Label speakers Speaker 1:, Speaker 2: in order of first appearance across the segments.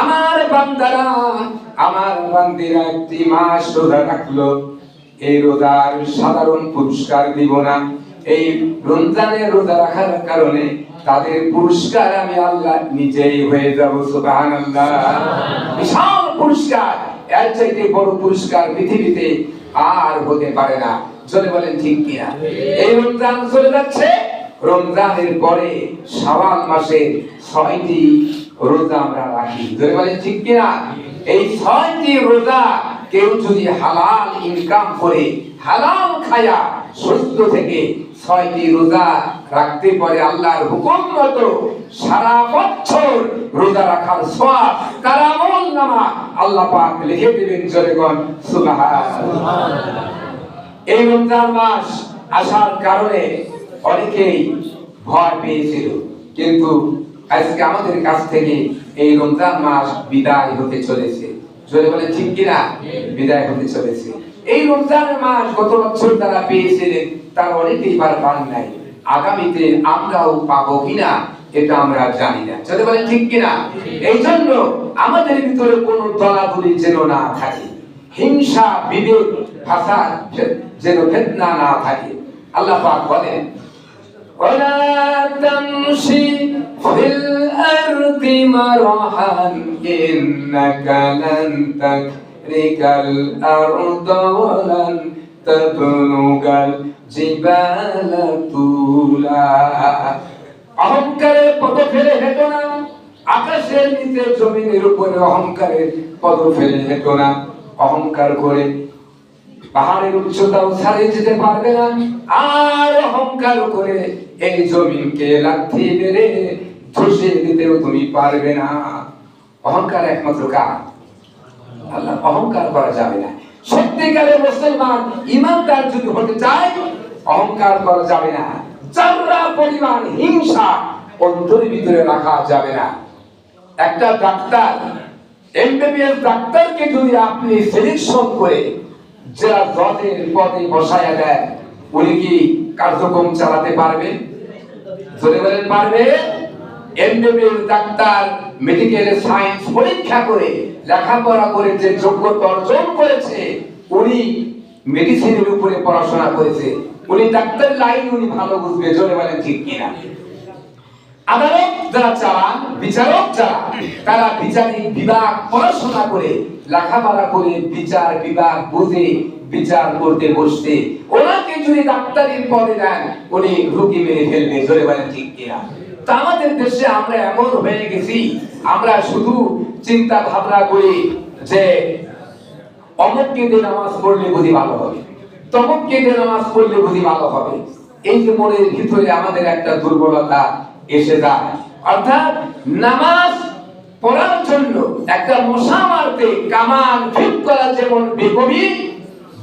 Speaker 1: আমার বান্দারা, আমার বান্দিরা একটি মাস রোজা রাখলো, এই রোজার সাধারণ পুরস্কার দিব না, এই রমজানের রোজা রাখার কারণে তাদের পুরস্কার আমি আল্লাহ নিজেই হয়ে যাব। সুবহানাল্লাহ। বিশাল পুরস্কার, এর চাইতে বড় পুরস্কার পৃথিবীতে আর হতে পারে না। চলে বলেন ঠিক কিনা? এই রমজান চলে যাচ্ছে, রমজানের পরে শাওয়াল মাসে 6টি রোজা আমরা রাখি। চলে বলেন ঠিক কিনা? এই 6টি রোজা কেউ যদি হালাল ইনকাম করে, হালাল খায়া সুস্থ থেকে 6টি রোজা রাখতে পারে, আল্লাহর হুকুম মতো সারা বছর রোজা রাখার সওয়াব তার আমলনামা আল্লাহ পাক লিখে দিবেন। জনগণ সুবহানাল্লাহ। এই রমজান মাস আসার কারণে অনেকেই ভয় পেয়েছিল, কিন্তু আজকে আমাদের কাছ থেকে এই রমজান মাস বিদায় হতে চলেছে। জোরে বলে ঠিক কিনা? বিদায় হতে চলেছে। এই রমজানের মাস গত বছর তারা পেয়েছিলেন, তারা অনেকেই পান নাই। আগামীতে আমরাও পাবো কিনা এটা আমরা জানি না। জোরে বলে ঠিক কিনা? এই জন্য আমাদের ভিতরে কোনো দলাদলি যেন না থাকে, হিংসা বিভেদ ফাসাদ যেন ফিতনা না থাকে। আল্লাহ পাক বলেন, ওয়ালা তামশি ফিল আরদি মারহান ইন্নাকা লান তাকরিকাল আরদা ওয়ালান তাবলুগাল জিবালা তুলা। অহংকারের পদ ফেলে হেঁটো না, আকাশের নিচে জমিনের উপরে অহংকারের পদ ফেলে হেঁটো না। অহংকার করে পাহাড়ের উচ্চতাও ছাড়িয়ে যেতে পারবে না, আর অহংকার করে এই জমিনকে লাথি মেরে ধসে দিতেও তুমি পারবে না। অহংকার একমাত্র কার? আল্লাহ। অহংকার করা যাবে না। সত্যিকারের মুসলমান ইমানদার যদি হতে চায়, অহংকার করা যাবে না। যারা পরিমাণ হিংসা অন্তরের ভিতরে রাখা যাবে না। একটা ডাক্তার, এমবিবিএস ডাক্তারকে যদি আপনি সিলেকশন করে জেলা জজের পদে বসায়া দেন, উনি কি কার্যক্রম চালাতে পারবে? জোরে বলেন পারবে? এমবিবিএস ডাক্তার মেডিকেল সায়েন্স পরীক্ষা করে লেখাপড়া করে যে যোগ্যতা অর্জন করেছে, উনি মেডিসিনের উপরে পড়াশোনা করেছে, উনি ডাক্তার লাইন উনি ভালো বুঝবে। জোরে বলেন ঠিক কিনা? আদালত যারা চালান, বিচারক যারা, তারা বিচারিক বিভাগ পড়াশোনা করে লেখাপড়া করে বিচার বিভাগ বুঝে বিচার করতে বসতে, ওনাকে যদি ডাক্তারের পদে দেন, উনি রোগী মেরে ফেলবে। জোরে বলেন ঠিক কিনা? তা আমাদের দেশে আমরা এমন হয়ে গেছি, আমরা শুধু চিন্তা ভাবনা করি যে অমুককে দিয়ে নামাজ পড়লে বুঝি ভালো হবে, তমুককে দিয়ে নামাজ পড়লে বুঝি ভালো হবে। এই যে মনের ভিতরে আমাদের একটা দুর্বলতা এসে যায়, অর্থাৎ নামাজ পড়ার জন্য একটা মশা মারতে কামান ঠিক করা যেমন বেকবি,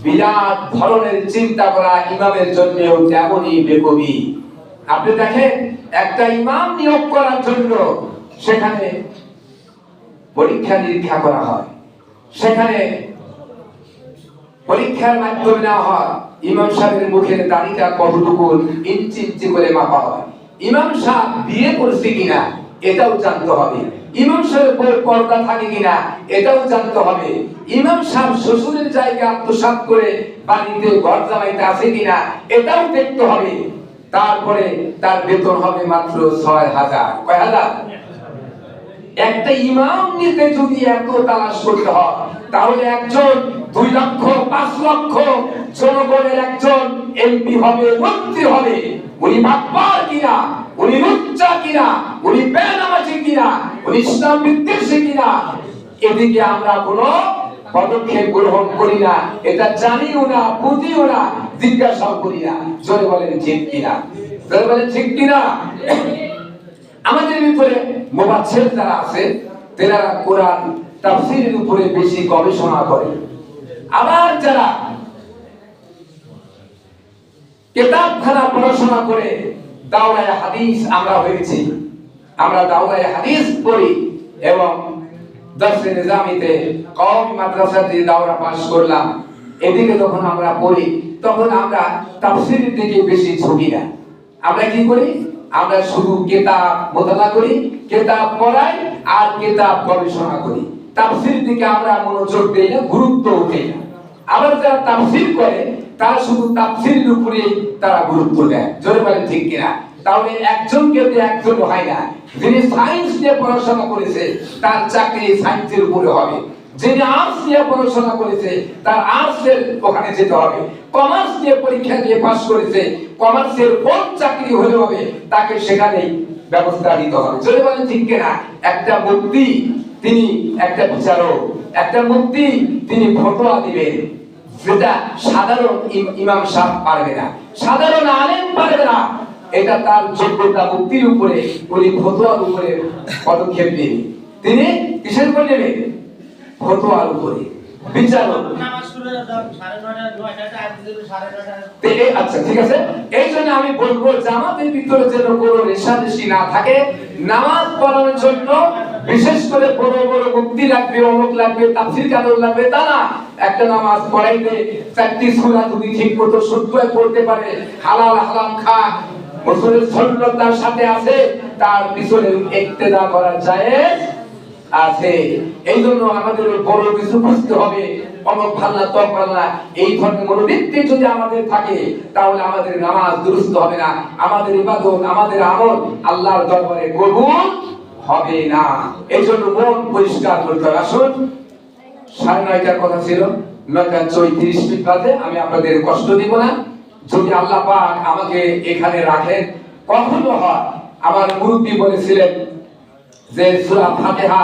Speaker 1: বিরাট ধরনের চিন্তা করা ইমামের জন্যও তেমনই বেকবি। আপনি দেখেন, একটা ইমাম নিয়োগ করার জন্য সেখানে পরীক্ষা নিরীক্ষা করা হয়, সেখানে পরীক্ষার মাধ্যমে নেওয়া হয় ইমাম সাহেবের মুখের দাড়িটা কতটুকু ইঞ্চি ইঞ্চি করে মাপা হয়, ইমাম সাহেব বিয়ে করছে কিনা এটাও জানতে হবে, ইমাম সাহেবের পর্দা থাকে কিনা এটাও জানতে হবে, ইমাম সাহেব শ্বশুরের জায়গা আত্মসাৎ করে বাড়িতে ঘর জামাইতে আছে কিনা এটাও দেখতে হবে। তারপরে তার বেতন হবে মাত্র ৬,০০০। কয় হাজার? একটা ইমাম নিতে যদি এত তালাশ করতে হয়, তাহলে একজন ২ লক্ষ ৫ লক্ষ জনগণের একজন এমপি হবে, মন্ত্রী হবে, উনি বাটপার কিনা, উনি লুচ্চা কিনা, উনি বেনামাজি কিনা, উনি ইসলাম বিদ্বেষী কিনা, এদিকে আমরা কোনো পদক্ষেপ গ্রহণ করি না, এটা জানিও না, বুঝিও না, জিজ্ঞাসাও করি না। জোরে বলেন ঠিক কিনা? জোরে বলেন ঠিক কিনা? আমাদের ভিতরে মুফাসসির যারা আছে, তারা কোরআন তাফসীরের উপরে বেশি গবেষণা করে। আবার যারা কিতাবখানা পড়াশোনা করে, দাওরায়ে হাদিস আমরা হয়েছি, আমরা দাওরায়ে হাদিস পড়ি এবং দর্শে নিজামিতে কওমি মাদ্রাসাতে দাওরা পাস করলাম। এদিকে যখন আমরা পড়ি, তখন আমরা তাফসীরের দিকে বেশি ঝুঁকি না। আমরা কি করি? আমরা শুধু কিতাব মোতালা করি, কিতাব পড়াই, আর কিতাব গবেষণা করি। তাফসীর দিকে আমরা মনোযোগ দেই না, গুরুত্ব দেই না। আবার যারা তাফসীর করে তারা শুধু তাফসীরের উপরে তারা গুরুত্ব দেয়। জোরে বলেন ঠিক কিনা? তাহলে একজনকে দিয়ে একজন হয় না। যিনি সায়েন্স নিয়ে পড়াশোনা করেছে তার চাকরি সায়েন্সের উপরে হবে, যিনি আর্টস নিয়ে পড়াশোনা করেছে তার আর্টসের ওখানে যেতে হবে, কমার্স নিয়ে পরীক্ষা দিয়ে পাস করেছে কমার্সের কোন চাকরি হলে হবে তাকে সেখানেই ব্যবস্থা দিতে হবে। জোরে বলেন ঠিক কিনা? একটা মুফতি তিনি একটা বিচারক, একটা মুফতি তিনি ফতোয়া দিবেন, যেটা সাধারণ ইমাম সাহেব পারবে না, সাধারণ আলেম পারবে না। এটা তার যোগ্যতা, মুক্তির উপরে, উনি ফতোয়ার উপরে পদক্ষেপ নেবেন। তিনি কিসের উপরে নেবেন? ফতোয়ার উপরে, বিচারক। আচ্ছা ঠিক আছে, এই জন্য আমি বলবো জামাতের ভিতরে যেন কোনো রেশারেশি না থাকে। নামাজ পড়ানোর জন্য বিশেষ করে বড় বড় মুক্তি লাগবে, অমুক লাগবে, তাফসীর কাদর লাগবে তা না। একটা নামাজ পড়াইতে 4টি সূরা যদি ঠিক মতো শুদ্ধভাবে পড়তে পারে, হালাল হারাম খা মুসলিম সন্ন্যতার সাথে আছে, তার পিছনে ইক্তেদা করা জায়েজ আছে। এই জন্য আমাদের বড় কিছু বুঝতে হবে, অমুক ভাল্লা তক ভাল্লা এই ধরনের মনোবৃত্তি যদি আমাদের থাকে তাহলে আমাদের নামাজ দুরুস্ত হবে না, আমাদের ইবাদত, আমাদের আমল আল্লাহর দরবারে কবুল হবে না। এই জন্য মন পরিষ্কার করতে হবে। আসুন, 9:30টার কথা ছিল, 9:34 বাজে। আমি আপনাদের কষ্ট দিব না। যদি আল্লাহ পাক আমাকে এখানে রাখেন, কখনো হয় আমার মুরব্বী বলেছিলেন যে সূরা ফাতিহা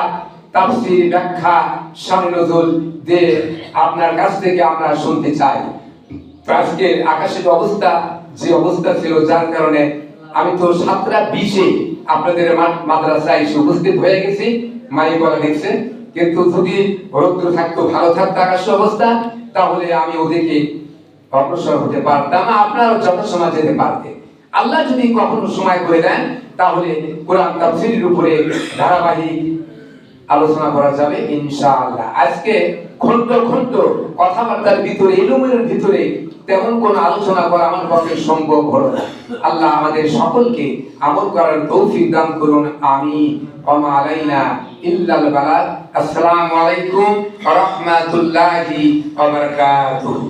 Speaker 1: তাফসীর, ব্যাখ্যা, শানে নজুল যে আপনার কাছ থেকে আমরা শুনতে চাই। আজকে আকাশের অবস্থা যে অবস্থা ছিল, যার কারণে আমি তো 7:20 আপনাদের মাদ্রাসায় এসে উপস্থিত হয়ে গেছি, মাইকওয়ালা দেখছে। কিন্তু যদি রৌদ্র থাকতো, ভালো থাকতো আকাশের অবস্থা, তাহলে আমি ওদিকে অগ্রসর হতে পারতাম, আপনারা যত সময় যেতে পারতেন। আল্লাহ যদি কখনো সময় করে দেন তাহলে কোরআন তাফসীরের উপরে ধারাবাহিক আলোচনা করা যাবে ইনশাআল্লাহ। আজকে খন্ড খন্ড কথাবার্তার ভিতরে, ইলমের ভিতরে তেমন কোন আলোচনা করা আমার পক্ষে সম্ভব হলো না। আল্লাহ আমাদের সকলকে আমল করার তৌফিক দান করুন, আমিন। ওয়া আলাইনা ইল্লাল বালাগ। আসসালামু আলাইকুম ওয়া রাহমাতুল্লাহি ওয়া বারাকাতুহু।